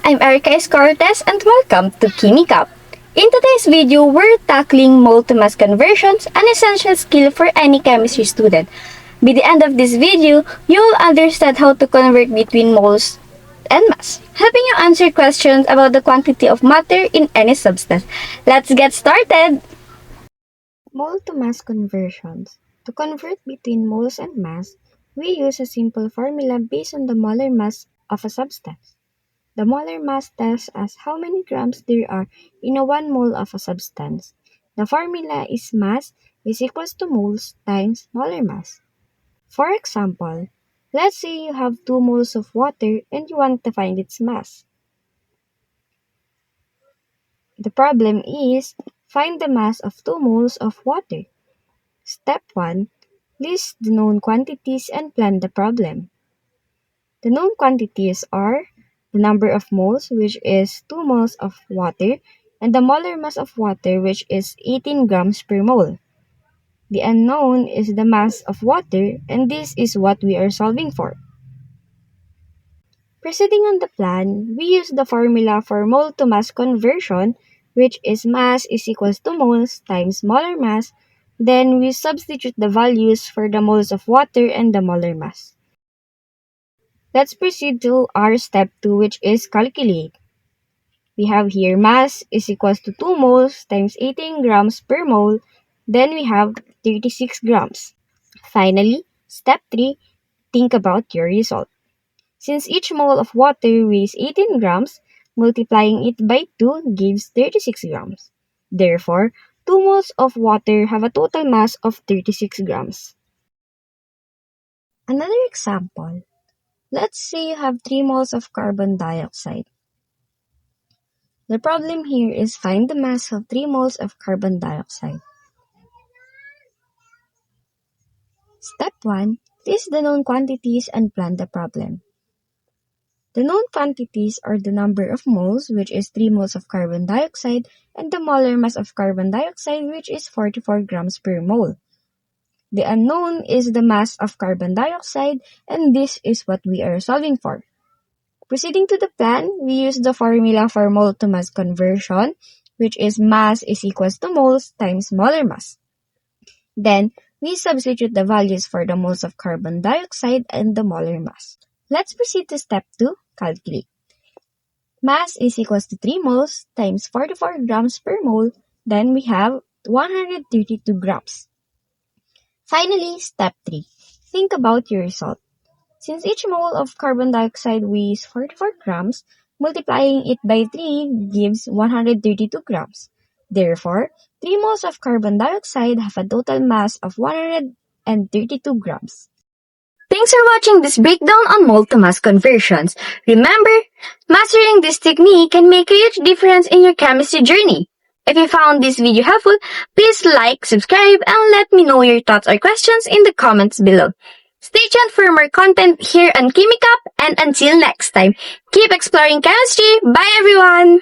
I'm Erica Escortes and welcome to KimikApp. In today's video, we're tackling mole-to-mass conversions, an essential skill for any chemistry student. By the end of this video, you'll understand how to convert between moles and mass, helping you answer questions about the quantity of matter in any substance. Let's get started! Mole-to-mass conversions. To convert between moles and mass, we use a simple formula based on the molar mass of a substance. The molar mass tells us how many grams there are in a 1 mole of a substance. The formula is mass is equals to moles times molar mass. For example, let's say you have 2 moles of water and you want to find its mass. The problem is, find the mass of 2 moles of water. Step 1. List the known quantities and plan the problem. The known quantities are the number of moles, which is 2 moles of water, and the molar mass of water, which is 18 grams per mole. The unknown is the mass of water, and this is what we are solving for. Proceeding on the plan, we use the formula for mole-to-mass conversion, which is mass is equals to moles times molar mass. Then we substitute the values for the moles of water and the molar mass. Let's proceed to our step 2, which is calculate. We have here mass is equals to 2 moles times 18 grams per mole. Then we have 36 grams. Finally, step 3, think about your result. Since each mole of water weighs 18 grams, multiplying it by 2 gives 36 grams. Therefore, 2 moles of water have a total mass of 36 grams. Another example. Let's say you have 3 moles of carbon dioxide. The problem here is find the mass of 3 moles of carbon dioxide. Step 1. List the known quantities and plan the problem. The known quantities are the number of moles, which is 3 moles of carbon dioxide, and the molar mass of carbon dioxide, which is 44 grams per mole. The unknown is the mass of carbon dioxide, and this is what we are solving for. Proceeding to the plan, we use the formula for mole-to-mass conversion, which is mass is equals to moles times molar mass. Then, we substitute the values for the moles of carbon dioxide and the molar mass. Let's proceed to step 2, calculate. Mass is equals to 3 moles times 44 grams per mole. Then we have 132 grams. Finally, step 3. Think about your result. Since each mole of carbon dioxide weighs 44 grams, multiplying it by 3 gives 132 grams. Therefore, 3 moles of carbon dioxide have a total mass of 132 grams. Thanks for watching this breakdown on mole-to-mass conversions. Remember, mastering this technique can make a huge difference in your chemistry journey. If you found this video helpful, please like, subscribe, and let me know your thoughts or questions in the comments below. Stay tuned for more content here on KimikApp, and until next time, keep exploring chemistry. Bye everyone!